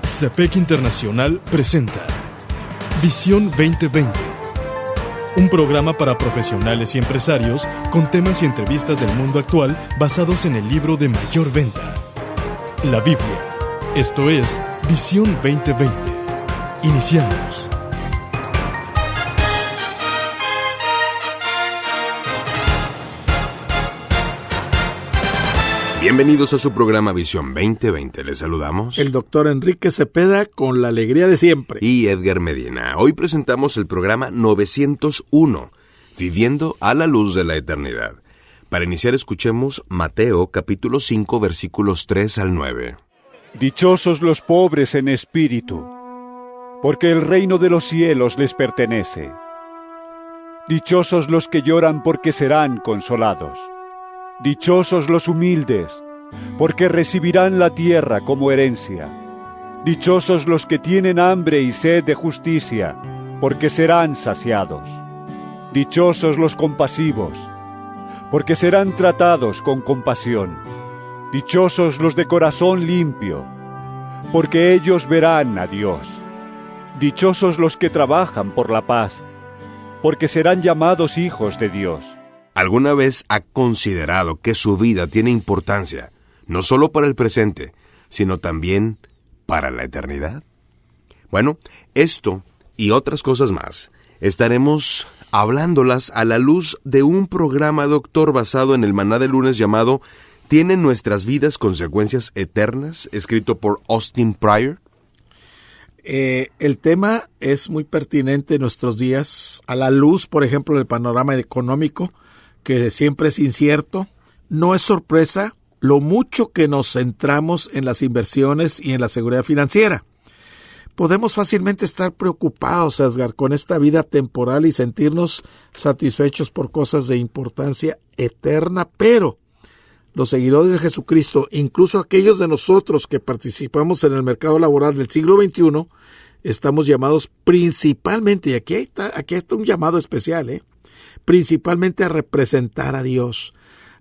CEPEC Internacional presenta Visión 2020, un programa para profesionales y empresarios con temas y entrevistas del mundo actual basados en el libro de mayor venta, la Biblia. Esto es Visión 2020. Iniciamos. Bienvenidos a su programa Visión 2020. Les saludamos el doctor Enrique Cepeda con la alegría de siempre. Y Edgar Medina. Hoy presentamos el programa 901, Viviendo a la Luz de la Eternidad. Para iniciar escuchemos Mateo capítulo 5 versículos 3 al 9. Dichosos los pobres en espíritu, porque el reino de los cielos les pertenece. Dichosos los que lloran, porque serán consolados. Dichosos los humildes, porque recibirán la tierra como herencia. Dichosos los que tienen hambre y sed de justicia, porque serán saciados. Dichosos los compasivos, porque serán tratados con compasión. Dichosos los de corazón limpio, porque ellos verán a Dios. Dichosos los que trabajan por la paz, porque serán llamados hijos de Dios. ¿Alguna vez ha considerado que su vida tiene importancia, no solo para el presente, sino también para la eternidad? Bueno, esto y otras cosas más estaremos hablándolas a la luz de un programa, doctor, basado en el maná de lunes llamado ¿Tienen nuestras vidas consecuencias eternas?, escrito por Austin Pryor. El tema es muy pertinente en nuestros días, a la luz, por ejemplo, del panorama económico, que siempre es incierto. No es sorpresa lo mucho que nos centramos en las inversiones y en la seguridad financiera. Podemos fácilmente estar preocupados, Edgar, con esta vida temporal y sentirnos satisfechos por cosas de importancia eterna, pero los seguidores de Jesucristo, incluso aquellos de nosotros que participamos en el mercado laboral del siglo XXI, estamos llamados principalmente, y aquí está un llamado especial, principalmente a representar a Dios.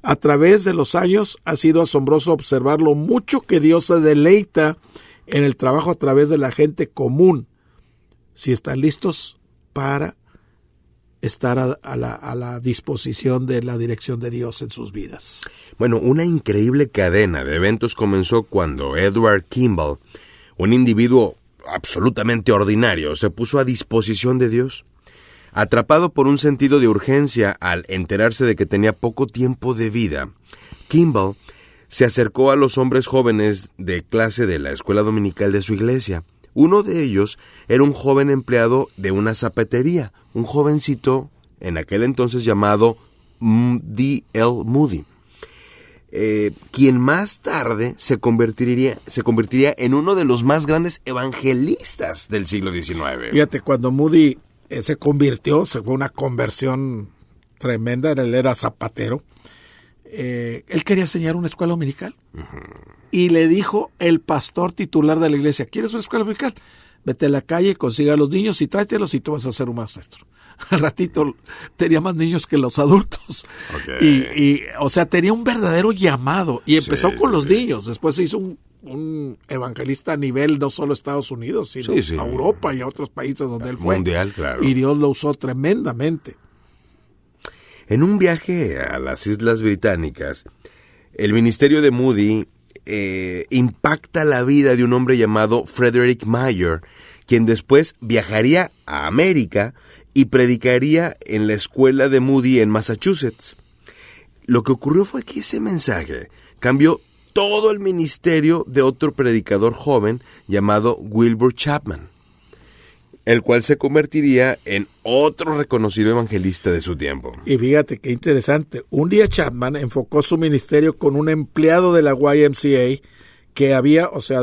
A través de los años ha sido asombroso observar lo mucho que Dios se deleita en el trabajo a través de la gente común, si están listos para estar a la disposición de la dirección de Dios en sus vidas. Bueno, una increíble cadena de eventos comenzó cuando Edward Kimball, un individuo absolutamente ordinario, se puso a disposición de Dios. Atrapado por un sentido de urgencia al enterarse de que tenía poco tiempo de vida, Kimball se acercó a los hombres jóvenes de clase de la escuela dominical de su iglesia. Uno de ellos era un joven empleado de una zapatería, un jovencito en aquel entonces llamado D.L. Moody, quien más tarde se convertiría en uno de los más grandes evangelistas del siglo XIX. Fíjate, cuando Moody se fue una conversión tremenda, él era zapatero. Él quería enseñar una escuela dominical. Y le dijo el pastor titular de la iglesia: ¿quieres una escuela dominical? Vete a la calle, consiga a los niños y tráetelos y tú vas a ser un maestro. Al ratito tenía más niños que los adultos. Okay. O sea, tenía un verdadero llamado. Y empezó con los niños. Después se hizo un evangelista a nivel no solo Estados Unidos, sino a Europa y a otros países donde él fue. Mundial, claro. Y Dios lo usó tremendamente. En un viaje a las Islas Británicas, el ministerio de Moody impacta la vida de un hombre llamado Frederick Mayer, quien después viajaría a América y predicaría en la escuela de Moody en Massachusetts. Lo que ocurrió fue que ese mensaje cambió todo el ministerio de otro predicador joven llamado Wilbur Chapman, el cual se convertiría en otro reconocido evangelista de su tiempo. Y fíjate qué interesante. Un día Chapman enfocó su ministerio con un empleado de la YMCA que había, o sea,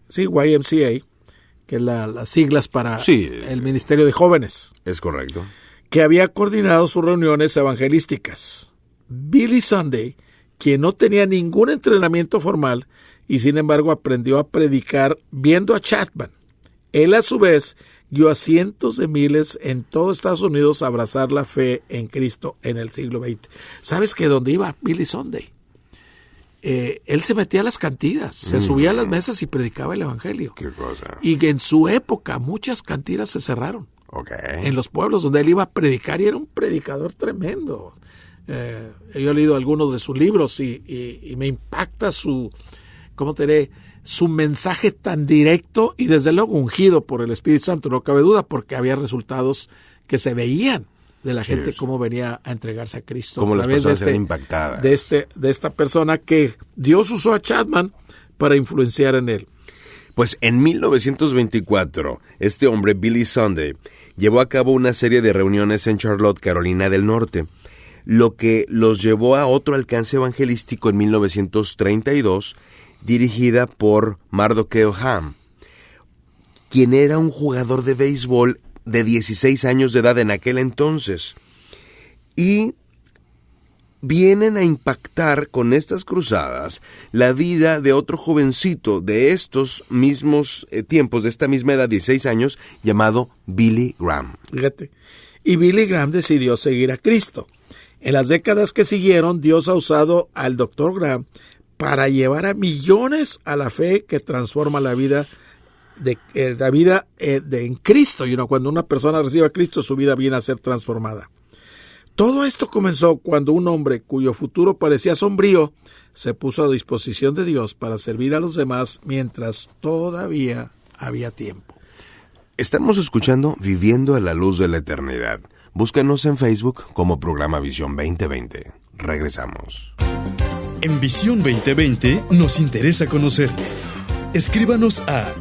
YMCA, que es las siglas para el Ministerio de Jóvenes. Es correcto. Que había coordinado sus reuniones evangelísticas. Billy Sunday, quien no tenía ningún entrenamiento formal y sin embargo aprendió a predicar viendo a Chapman. Él a su vez guió a cientos de miles en todo Estados Unidos a abrazar la fe en Cristo en el siglo XX. ¿Sabes que dónde iba Billy Sunday? él se metía a las cantinas, se subía a las mesas y predicaba el evangelio. Qué cosa. Y que en su época muchas cantinas se cerraron. Okay. En los pueblos donde él iba a predicar, y era un predicador tremendo. Yo he leído algunos de sus libros y me impacta su mensaje tan directo y desde luego ungido por el Espíritu Santo, no cabe duda, porque había resultados que se veían de la gente, cómo venía a entregarse a Cristo. Cómo las personas eran impactadas. De esta persona que Dios usó a Chapman para influenciar en él. Pues en 1924, este hombre, Billy Sunday, llevó a cabo una serie de reuniones en Charlotte, Carolina del Norte, lo que los llevó a otro alcance evangelístico en 1932, dirigida por Mardocheo Ham, quien era un jugador de béisbol de 16 años de edad en aquel entonces. Y vienen a impactar con estas cruzadas la vida de otro jovencito de estos mismos tiempos, de esta misma edad, 16 años, llamado Billy Graham. Fíjate. Y Billy Graham decidió seguir a Cristo. En las décadas que siguieron, Dios ha usado al Dr. Graham para llevar a millones a la fe que transforma la vida en Cristo. Cuando una persona recibe a Cristo, su vida viene a ser transformada. Todo esto comenzó cuando un hombre cuyo futuro parecía sombrío se puso a disposición de Dios para servir a los demás mientras todavía había tiempo. Estamos escuchando Viviendo a la Luz de la Eternidad. Búscanos en Facebook como Programa Visión 2020. Regresamos. En Visión 2020 nos interesa conocerle. Escríbanos a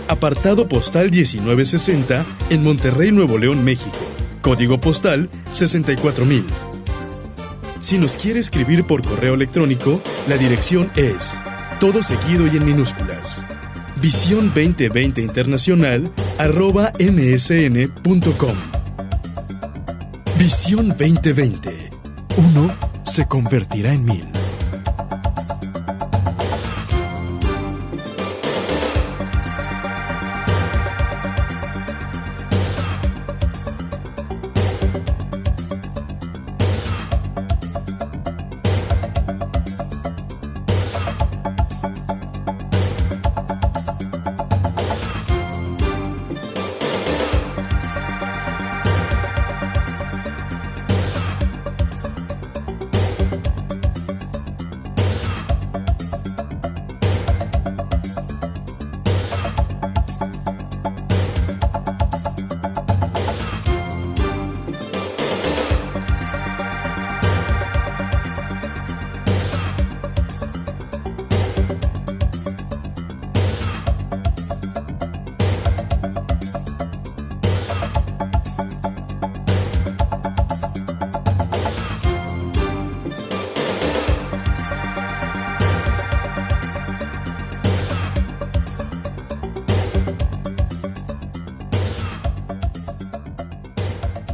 apartado postal 1960 en Monterrey, Nuevo León, México. Código postal 64000. Si nos quiere escribir por correo electrónico, la dirección es todo seguido y en minúsculas. Visión 2020 Internacional @msn.com. Visión 2020. Uno se convertirá en 1000.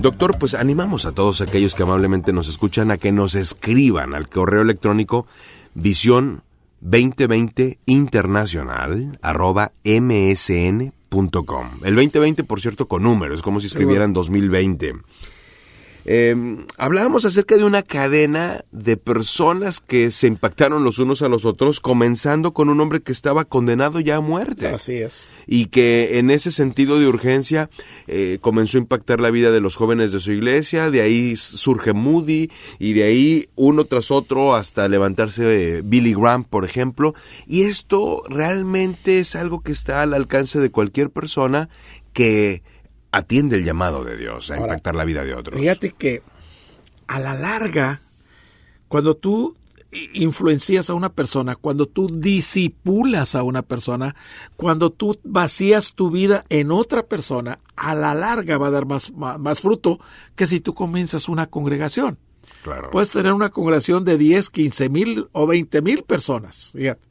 Doctor, pues animamos a todos aquellos que amablemente nos escuchan a que nos escriban al correo electrónico visión 2020 internacional @msn.com. El 2020, por cierto, con números, como si escribieran 2020. Hablábamos acerca de una cadena de personas que se impactaron los unos a los otros, comenzando con un hombre que estaba condenado ya a muerte. Así es. Y que en ese sentido de urgencia comenzó a impactar la vida de los jóvenes de su iglesia. De ahí surge Moody y de ahí uno tras otro hasta levantarse Billy Graham, por ejemplo. Y esto realmente es algo que está al alcance de cualquier persona que atiende el llamado de Dios a impactar la vida de otros. Fíjate que a la larga, cuando tú influencias a una persona, cuando tú disipulas a una persona, cuando tú vacías tu vida en otra persona, a la larga va a dar más fruto que si tú comienzas una congregación. Claro. Puedes tener una congregación de 10, 15 mil o 20 mil personas, fíjate.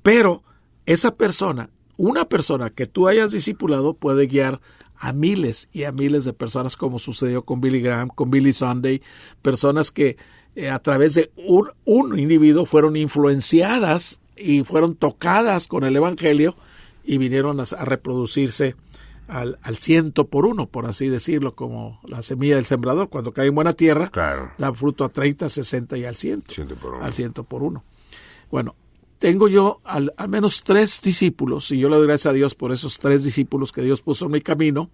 Pero esa persona, una persona que tú hayas discipulado puede guiar a miles y a miles de personas, como sucedió con Billy Graham, con Billy Sunday, personas que a través de un individuo fueron influenciadas y fueron tocadas con el Evangelio y vinieron a reproducirse al 100 por 1, por así decirlo, como la semilla del sembrador. Cuando cae en buena tierra, claro, da fruto a 30, 60 y al 100. 100 por 1. Al 100 por 1. Bueno, tengo yo al menos 3 discípulos, y yo le doy gracias a Dios por esos 3 discípulos que Dios puso en mi camino,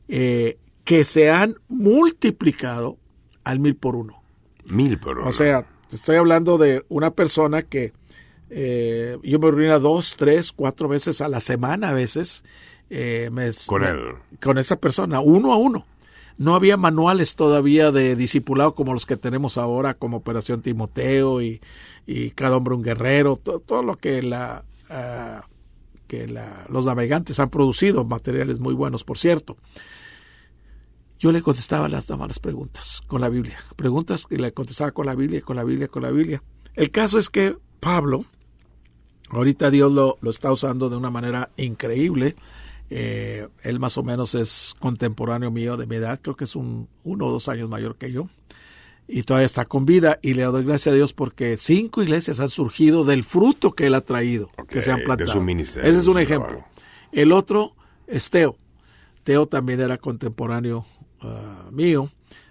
que se han multiplicado al 1000 por 1. 1000 por 1. O sea, estoy hablando de una persona que yo me reunía 2, 3, 4 veces a la semana a veces. Con esa persona, 1 a 1. No había manuales todavía de discipulado como los que tenemos ahora, como Operación Timoteo y Cada hombre un guerrero, todo lo que los navegantes han producido, materiales muy buenos, por cierto. Yo le contestaba las preguntas con la Biblia. Preguntas que le contestaba con la Biblia, con la Biblia, con la Biblia. El caso es que Pablo, ahorita Dios lo está usando de una manera increíble. Él más o menos es contemporáneo mío de mi edad, creo que es 1 o 2 años mayor que yo, y todavía está con vida, y le doy gracias a Dios porque 5 iglesias han surgido del fruto que él ha traído, que se han plantado. De su ministerio. Ese es un ejemplo. El otro es Teo. Teo también era contemporáneo mío.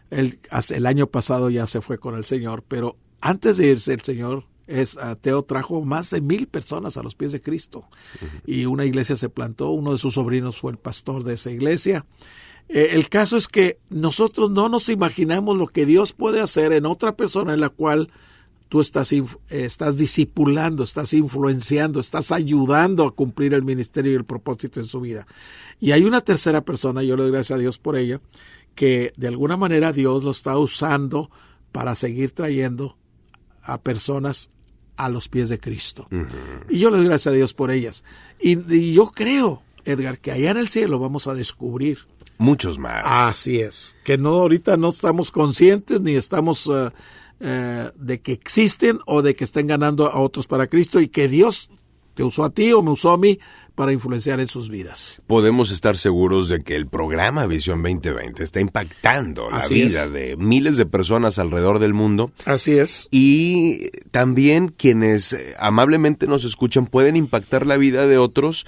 Él el año pasado ya se fue con el Señor, pero antes de irse el Señor, Teo trajo más de 1000 personas a los pies de Cristo. Y una iglesia se plantó, uno de sus sobrinos fue el pastor de esa iglesia. El caso es que nosotros no nos imaginamos lo que Dios puede hacer en otra persona en la cual tú estás discipulando, estás influenciando, estás ayudando a cumplir el ministerio y el propósito en su vida. Y hay una tercera persona, yo le doy gracias a Dios por ella, que de alguna manera Dios lo está usando para seguir trayendo a personas a los pies de Cristo. Y yo le doy gracias a Dios por ellas. Y yo creo, Edgar, que allá en el cielo vamos a descubrir muchos más. Así es. Que ahorita no estamos conscientes ni estamos de que existen o de que estén ganando a otros para Cristo, y que Dios te usó a ti o me usó a mí para influenciar en sus vidas. Podemos estar seguros de que el programa Visión 2020 está impactando la vida de miles de personas alrededor del mundo. Así es. Y también quienes amablemente nos escuchan pueden impactar la vida de otros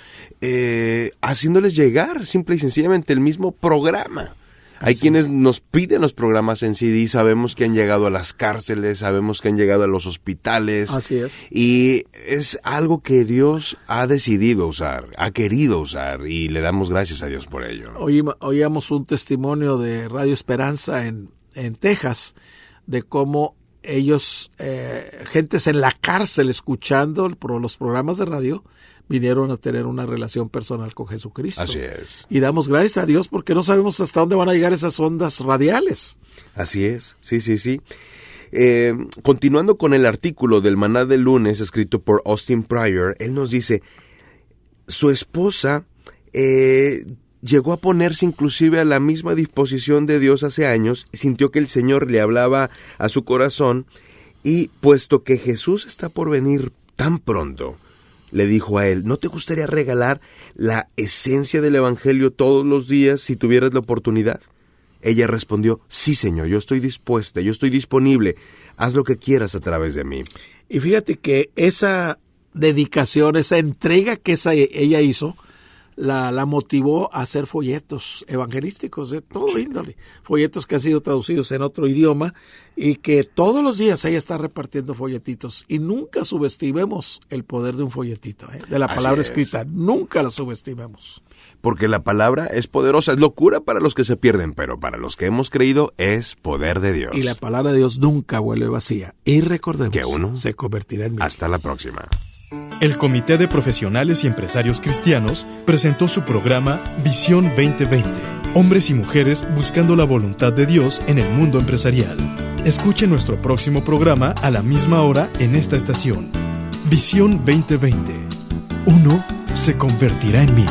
haciéndoles llegar simple y sencillamente el mismo programa. Hay quienes nos piden los programas en CD, sabemos que han llegado a las cárceles, sabemos que han llegado a los hospitales. Así es. Y es algo que Dios ha decidido usar, ha querido usar, y le damos gracias a Dios por ello. Oíamos un testimonio de Radio Esperanza en de cómo ellos, gentes en la cárcel escuchando los programas de radio, vinieron a tener una relación personal con Jesucristo. Así es. Y damos gracias a Dios porque no sabemos hasta dónde van a llegar esas ondas radiales. Así es, sí. Continuando con el artículo del Maná del lunes escrito por Austin Pryor, él nos dice, su esposa llegó a ponerse inclusive a la misma disposición de Dios hace años, sintió que el Señor le hablaba a su corazón, y puesto que Jesús está por venir tan pronto, le dijo a él, ¿no te gustaría regalar la esencia del Evangelio todos los días si tuvieras la oportunidad? Ella respondió, sí, Señor, yo estoy dispuesta, yo estoy disponible, haz lo que quieras a través de mí. Y fíjate que esa dedicación, esa entrega que ella hizo, la motivó a hacer folletos evangelísticos de todo índole, folletos que han sido traducidos en otro idioma, y que todos los días ella está repartiendo folletitos, y nunca subestimemos el poder de un folletito, de la palabra escrita, nunca la subestimemos. Porque la palabra es poderosa, es locura para los que se pierden, pero para los que hemos creído es poder de Dios. Y la palabra de Dios nunca vuelve vacía, y recordemos que uno se convertirá en mí. Hasta la próxima. El Comité de Profesionales y Empresarios Cristianos presentó su programa Visión 2020. Hombres y mujeres buscando la voluntad de Dios en el mundo empresarial. Escuche nuestro próximo programa a la misma hora en esta estación. Visión 2020. Uno se convertirá en mí.